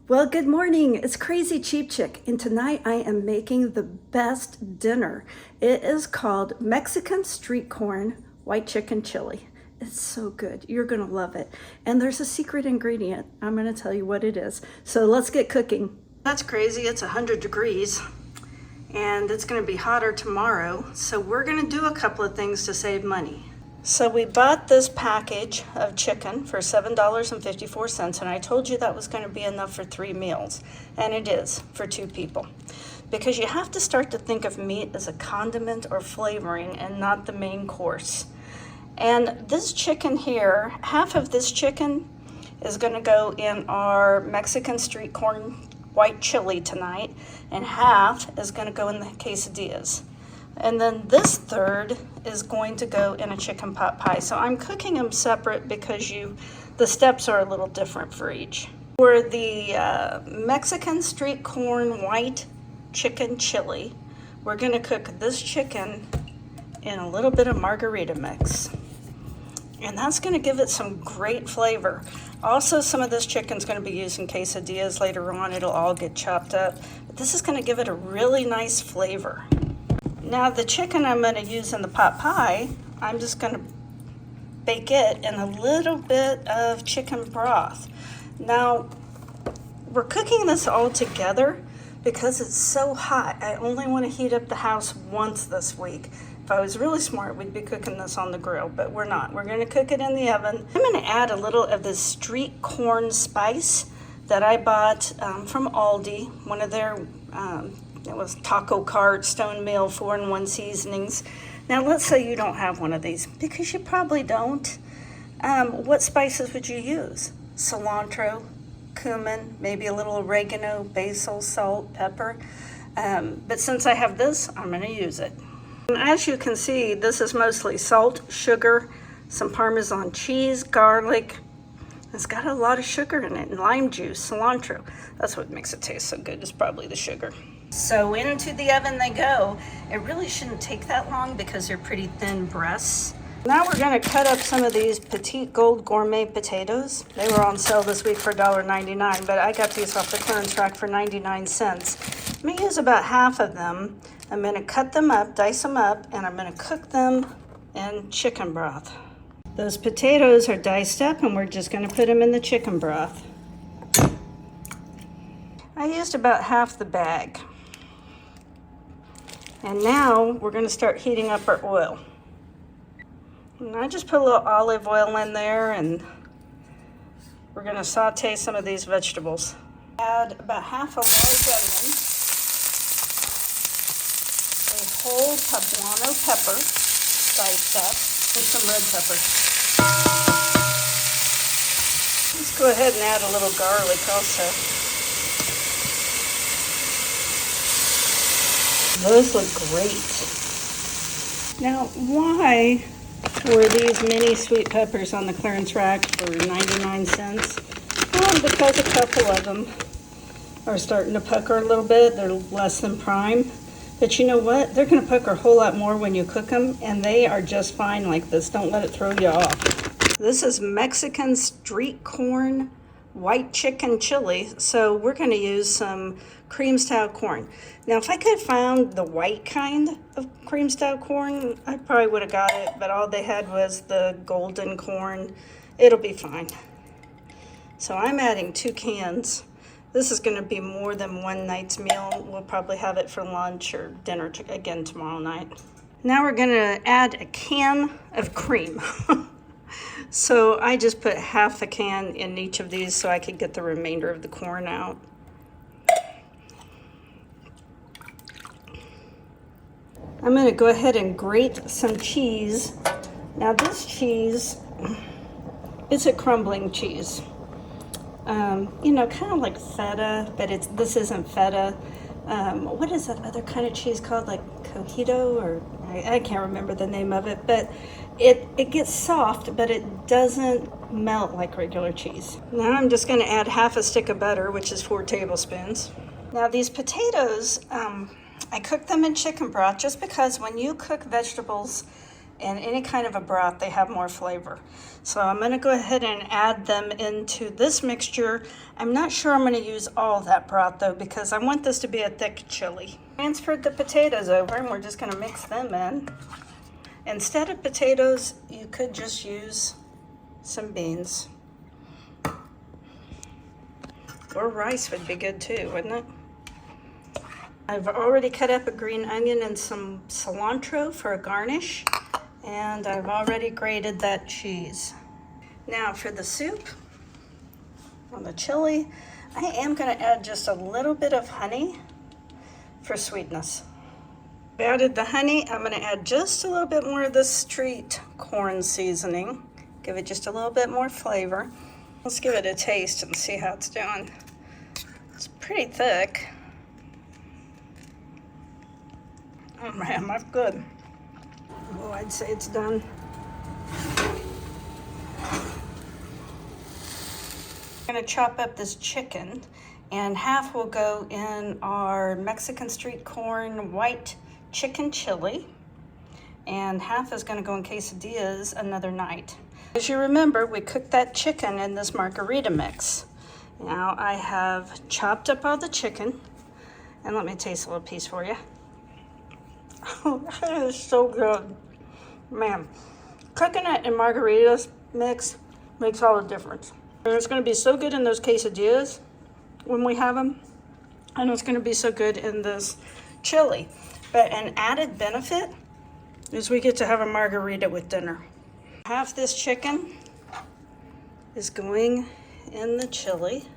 Well, good morning. It's Crazy Cheap Chick, and tonight I am making the best dinner. It is called Mexican street corn white chicken chili. It's so good. You're gonna love it. And there's a secret ingredient. I'm gonna tell you what it is. So let's get cooking. That's crazy. It's 100 degrees and it's gonna be hotter tomorrow. So we're gonna do a couple of things to save money. So we bought this package of chicken for $7.54, and I told you that was going to be enough for 3 meals, and it is for 2 people. Because you have to start to think of meat as a condiment or flavoring and not the main course. And this chicken here, half of this chicken is going to go in our Mexican street corn white chili tonight, and half is going to go in the quesadillas. And then this third is going to go in a chicken pot pie. So I'm cooking them separate because the steps are a little different for each. For the Mexican street corn white chicken chili, we're gonna cook this chicken in a little bit of margarita mix. And that's gonna give it some great flavor. Also, some of this chicken's gonna be used in quesadillas later on. It'll all get chopped up. But this is gonna give it a really nice flavor. Now the chicken I'm going to use in the pot pie, I'm just going to bake it in a little bit of chicken broth. Now we're cooking this all together because it's so hot. I only want to heat up the house once this week. If I was really smart, we'd be cooking this on the grill, but we're not. We're going to cook it in the oven. I'm going to add a little of this street corn spice that I bought from Aldi, one of their it was Taco Cart, Stone Mill 4-in-1 seasonings. Now let's say you don't have one of these, because you probably don't. What spices would you use? Cilantro, cumin, maybe a little oregano, basil, salt, pepper. But since I have this, I'm going to use it. And as you can see, this is mostly salt, sugar, some Parmesan cheese, garlic. It's got a lot of sugar in it, and lime juice, cilantro. That's what makes it taste so good, is probably the sugar. So into the oven they go. It really shouldn't take that long because they're pretty thin breasts. Now we're going to cut up some of these Petite Gold Gourmet potatoes. They were on sale this week for $1.99, but I got these off the clearance rack for 99 cents. I'm going to use about half of them. I'm going to cut them up, dice them up, and I'm going to cook them in chicken broth. Those potatoes are diced up, and we're just going to put them in the chicken broth. I used about half the bag. And now we're going to start heating up our oil. And I just put a little olive oil in there, and we're going to saute some of these vegetables. Add about half a large onion, a whole poblano pepper diced up, and some red pepper. Let's go ahead and add a little garlic also. Those look great. Now, why were these mini sweet peppers on the clearance rack for 99 cents? Well, because a couple of them are starting to pucker a little bit. They're less than prime. But you know what? They're going to pucker a whole lot more when you cook them, and they are just fine like this. Don't let it throw you off. This is Mexican street corn white chicken chili, so we're going to use some cream style corn. Now, if I could have found the white kind of cream style corn, I probably would have got it, but all they had was the golden corn. It'll be fine. So I'm adding 2 cans. This is going to be more than one night's meal. We'll probably have it for lunch or dinner again tomorrow night. Now we're going to add a can of cream. So I just put half a can in each of these so I could get the remainder of the corn out. I'm going to go ahead and grate some cheese. Now this cheese, it's a crumbling cheese. You know, kind of like feta, but this isn't feta. What is that other kind of cheese called? Like cojito, or I can't remember the name of it, but it gets soft, but it doesn't melt like regular cheese. Now I'm just going to add half a stick of butter, which is 4 tablespoons. Now these potatoes, I cook them in chicken broth just because when you cook vegetables and any kind of a broth, they have more flavor. So I'm gonna go ahead and add them into this mixture. I'm not sure I'm gonna use all that broth though, because I want this to be a thick chili. Transferred the potatoes over and we're just gonna mix them in. Instead of potatoes, you could just use some beans. Or rice would be good too, wouldn't it? I've already cut up a green onion and some cilantro for a garnish. And I've already grated that cheese. Now for the soup, on the chili, I am gonna add just a little bit of honey for sweetness. I've added the honey, I'm gonna add just a little bit more of the street corn seasoning. Give it just a little bit more flavor. Let's give it a taste and see how it's doing. It's pretty thick. Oh man, that's good. Oh, I'd say it's done. I'm gonna chop up this chicken, and half will go in our Mexican street corn white chicken chili, and half is gonna go in quesadillas another night. As you remember, we cooked that chicken in this margarita mix. Now I have chopped up all the chicken, and let me taste a little piece for you. Oh, that is so good. Man, cooking it in margaritas mix makes all the difference. And it's going to be so good in those quesadillas when we have them. And it's going to be so good in this chili. But an added benefit is we get to have a margarita with dinner. Half this chicken is going in the chili.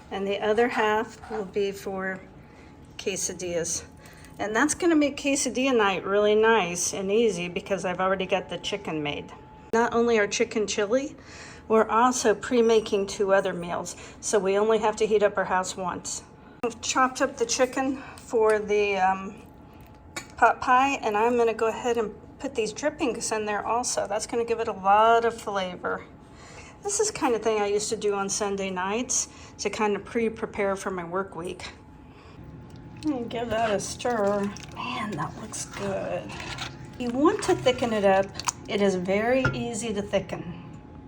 And the other half will be for quesadillas. And that's gonna make quesadilla night really nice and easy because I've already got the chicken made. Not only our chicken chili, we're also pre-making 2 other meals, so we only have to heat up our house once. I've chopped up the chicken for the pot pie, and I'm gonna go ahead and put these drippings in there also. That's gonna give it a lot of flavor. This is the kind of thing I used to do on Sunday nights to kind of pre-prepare for my work week. And give that a stir. Man, that looks good. You want to thicken it up. It is very easy to thicken.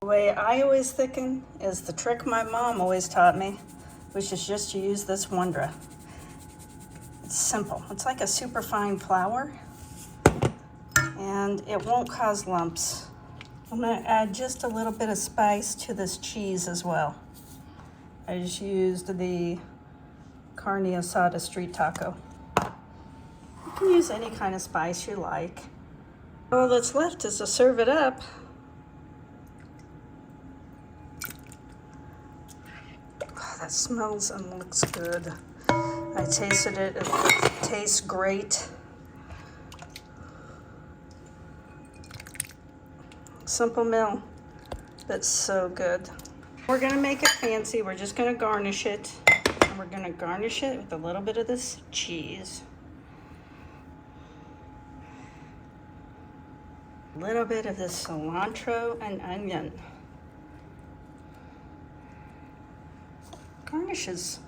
The way I always thicken is the trick my mom always taught me, which is just to use this Wondra. It's simple. It's like a super fine flour, and it won't cause lumps. I'm gonna add just a little bit of spice to this cheese as well. I just used the carne asada street taco. You can use any kind of spice you like. All that's left is to serve it up. Oh, that smells and looks good. I tasted it, it tastes great. Simple meal, but so good. We're gonna make it fancy. We're just gonna garnish it. And we're gonna garnish it with a little bit of this cheese. A little bit of this cilantro and onion. Garnishes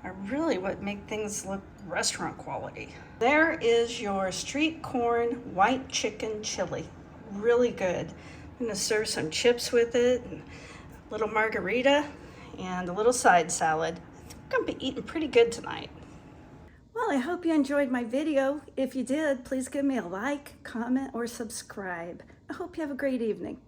are really what make things look restaurant quality. There is your street corn white chicken chili. Really good. I'm gonna serve some chips with it, and a little margarita, and a little side salad. I'm gonna be eating pretty good tonight. Well, I hope you enjoyed my video. If you did, please give me a like, comment, or subscribe. I hope you have a great evening.